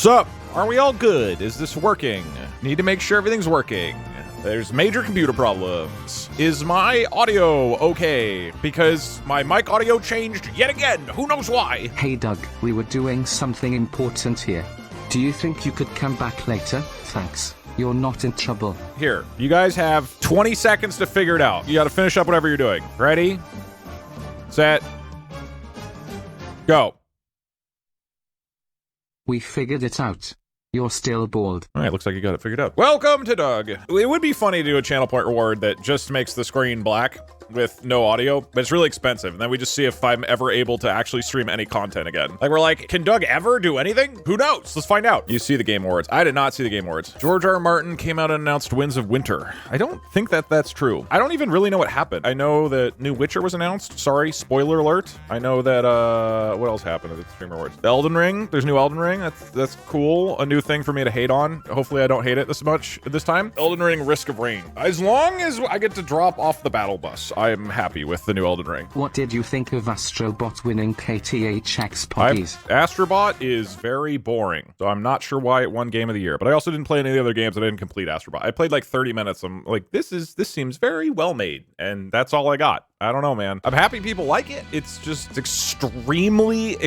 What's up? Are we all good? Is this working? Need to make sure everything's working. There's major computer problems. Is my audio okay? Because my mic audio changed yet again. Who knows why? Hey Doug, we were doing something important here. Do you think you could come back later? Thanks. You're not in trouble. Here, you guys have 20 seconds to figure it out. You gotta finish up whatever you're doing. Ready? Set. Go. We figured it out. You're still bald. All right, looks like you got it figured out. Welcome to Doug. It would be funny to do a channel point reward that just makes the screen black with no audio, but it's really expensive. And then we just see if I'm ever able to actually stream any content again. Like, we're like, can Doug ever do anything? Who knows? Let's find out. You see the Game Awards. I did not see the Game Awards. George R. R. Martin came out and announced Winds of Winter. I don't think that that's true. I don't even really know what happened. I know that new Witcher was announced. Sorry, spoiler alert. I know that, what else happened at the Stream Awards? The Elden Ring. There's new Elden Ring. That's cool. A new thing for me to hate on. Hopefully I don't hate it this much this time. Elden Ring Risk of Rain. As long as I get to drop off the battle bus, I am happy with the new Elden Ring. What did you think of Astro Bot winning KTHX Poggies? Astro Bot is very boring, so I'm not sure why it won Game of the Year, but I also didn't play any of the other games and I didn't complete Astro Bot. I played like 30 minutes. I'm like, this seems very well made, and that's all I got. I don't know, man. I'm happy people like it. It's just extremely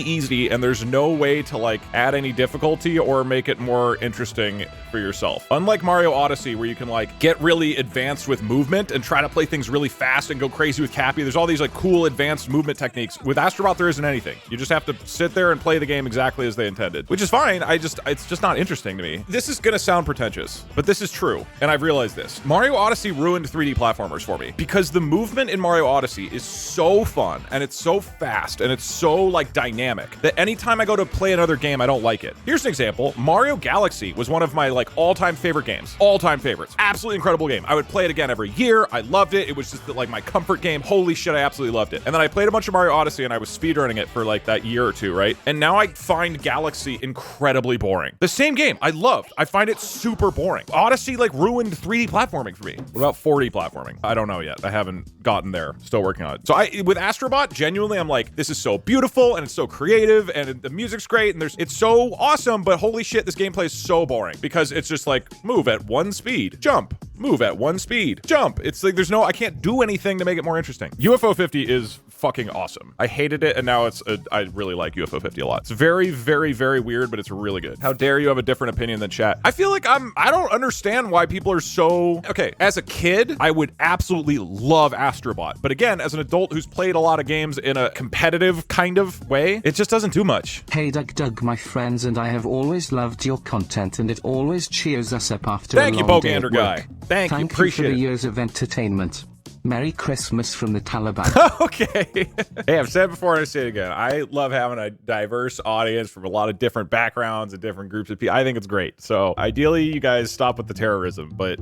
easy, and there's no way to like add any difficulty or make it more interesting for yourself. Unlike Mario Odyssey, where you can like get really advanced with movement and try to play things really fast and go crazy with Cappy. There's all these like cool advanced movement techniques. With Astro Bot, there isn't anything. You just have to sit there and play the game exactly as they intended, which is fine. It's just not interesting to me. This is gonna sound pretentious, but this is true, and I've realized this. Mario Odyssey ruined 3D platformers for me because the movement in Mario Odyssey is so fun and it's so fast and it's so like dynamic that anytime I go to play another game, I don't like it. Here's an example. Mario Galaxy was one of my like all-time favorite games. All-time favorites. Absolutely incredible game. I would play it again every year. I loved it. It was just like my comfort game. Holy shit, I absolutely loved it. And then I played a bunch of Mario Odyssey and I was speedrunning it for like that year or two, right? And now I find Galaxy incredibly boring. The same game I loved. I find it super boring. Odyssey like ruined 3D platforming for me. What about 4D platforming? I don't know yet. I haven't gotten there. Still working on it. So with Astro Bot, genuinely, I'm like, this is so beautiful and it's so creative and the music's great and it's so awesome, but holy shit, this gameplay is so boring because it's just like move at one speed, jump, move at one speed, jump. It's like I can't do anything to make it more interesting. UFO 50 is fucking awesome. I hated it and now I really like UFO 50 a lot. It's very, very, very weird, but it's really good. How dare you have a different opinion than chat? I feel like I don't understand why people are so, okay, as a kid, I would absolutely love Astro Bot. But again, as an adult who's played a lot of games in a competitive kind of way, it just doesn't do much. Hey Doug, my friends and I have always loved your content and it always cheers us up after Thank a you, long day Bogander at guy. work. Thank you, for appreciate the it. years of entertainment. Merry Christmas from the Taliban. Okay. Hey, I've said it before and I say it again. I love having a diverse audience from a lot of different backgrounds and different groups of people. I think it's great. So ideally, you guys stop with the terrorism, but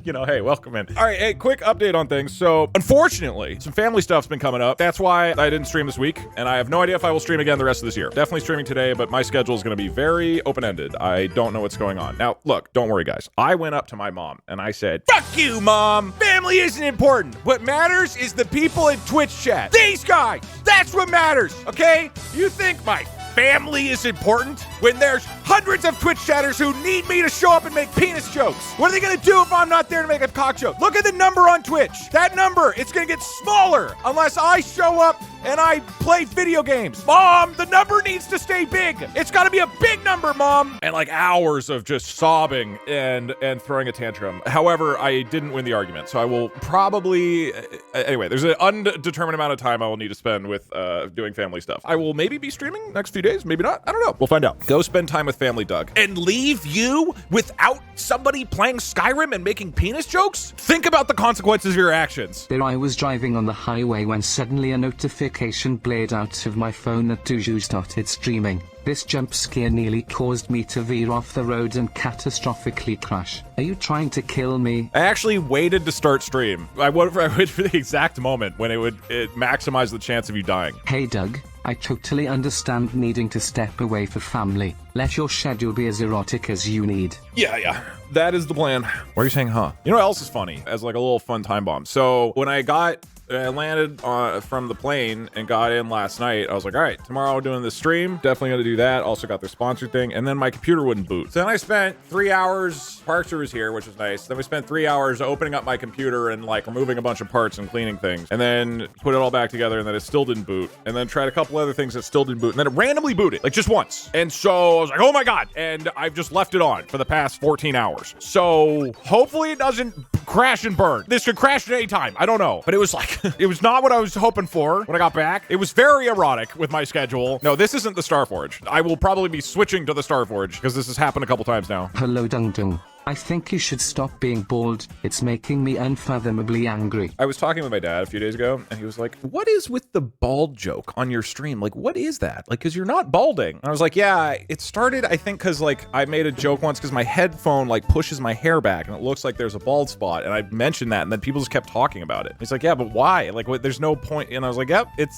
you know, hey, welcome in. All right, hey, quick update on things. So unfortunately, some family stuff's been coming up. That's why I didn't stream this week, and I have no idea if I will stream again the rest of this year. Definitely streaming today, but my schedule is going to be very open-ended. I don't know what's going on. Now, look, don't worry, guys. I went up to my mom and I said, fuck you, Mom. Family isn't important. What matters is the people in Twitch chat. These guys, that's what matters, okay? You think my family is important when there's hundreds of Twitch chatters who need me to show up and make penis jokes? What are they gonna do if I'm not there to make a cock joke? Look at the number on Twitch. That number, it's gonna get smaller unless I show up and I play video games. Mom, the number needs to stay big. It's gotta be a big number, Mom. And like hours of just sobbing and throwing a tantrum. However, I didn't win the argument, so I will probably, anyway, there's an undetermined amount of time I will need to spend with doing family stuff. I will maybe be streaming next few days, maybe not. I don't know. We'll find out. Go spend time with family, Doug. And leave you without somebody playing Skyrim and making penis jokes? Think about the consequences of your actions. There I was driving on the highway when suddenly a notification blared out of my phone that DougDoug started streaming. This jump scare nearly caused me to veer off the road and catastrophically crash. Are you trying to kill me? I actually waited to start stream. I waited for the exact moment when it maximized the chance of you dying. Hey Doug, I totally understand needing to step away for family. Let your schedule be as erotic as you need. Yeah. That is the plan. Why are you saying, huh? You know what else is funny? As like a little fun time bomb. So when I got I landed from the plane and got in last night. I was like, all right, tomorrow I'm doing this stream. Definitely going to do that. Also got their sponsor thing. And then my computer wouldn't boot. So then I spent 3 hours. Parker was here, which was nice. Then we spent 3 hours opening up my computer and like removing a bunch of parts and cleaning things. And then put it all back together, and then it still didn't boot. And then tried a couple other things that still didn't boot. And then it randomly booted, like just once. And so I was like, oh my God. And I've just left it on for the past 14 hours. So hopefully it doesn't crash and burn. This could crash at any time. I don't know. But it was like, it was not what I was hoping for when I got back. It was very erotic with my schedule. No, this isn't the Starforge. I will probably be switching to the Starforge because this has happened a couple times now. Hello, DougDoug. I think you should stop being bald. It's making me unfathomably angry. I was talking with my dad a few days ago, and he was like, what is with the bald joke on your stream? Like, what is that? Like, because you're not balding. And I was like, yeah, it started, I think, because, like, I made a joke once because my headphone, like, pushes my hair back, and it looks like there's a bald spot, and I mentioned that, and then people just kept talking about it. He's like, yeah, but why? Like, what, there's no point. And I was like, yep, it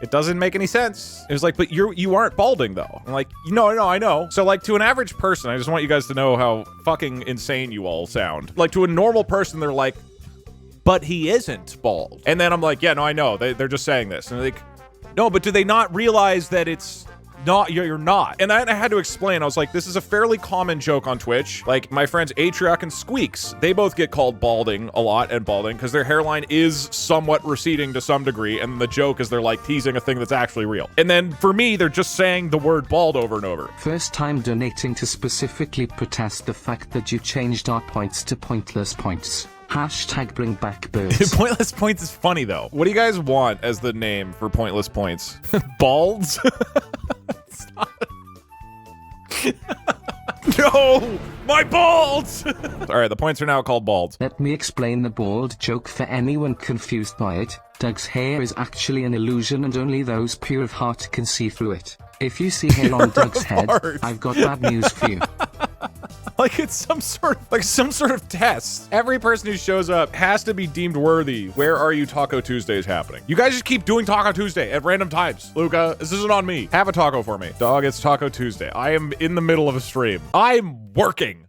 doesn't make any sense. It was like, but you aren't balding, though. I'm like, no, I know. So, like, to an average person, I just want you guys to know how fucking insane you all sound. Like, to a normal person, they're like, but he isn't bald. And then I'm like, yeah, no, I know. They're just saying this. And they're like, no, but do they not realize that it's not, you're not? And I had to explain. I was like, this is a fairly common joke on Twitch. Like, my friends Atriarch and Squeaks, they both get called balding a lot and balding because their hairline is somewhat receding to some degree. And the joke is they're like teasing a thing that's actually real. And then for me, they're just saying the word bald over and over. First time donating to specifically protest the fact that you changed our points to pointless points. Hashtag bring back birds. Pointless points is funny though. What do you guys want as the name for pointless points? Balds? No! My balds! Alright, the points are now called balds. Let me explain the bald joke for anyone confused by it. Doug's hair is actually an illusion and only those pure of heart can see through it. If you see hair on Doug's head, I've got bad news for you. Like it's some sort of test. Every person who shows up has to be deemed worthy. Where are you Taco Tuesdays happening? You guys just keep doing Taco Tuesday at random times. Luca, this isn't on me. Have a taco for me. Dog, it's Taco Tuesday. I am in the middle of a stream. I'm working.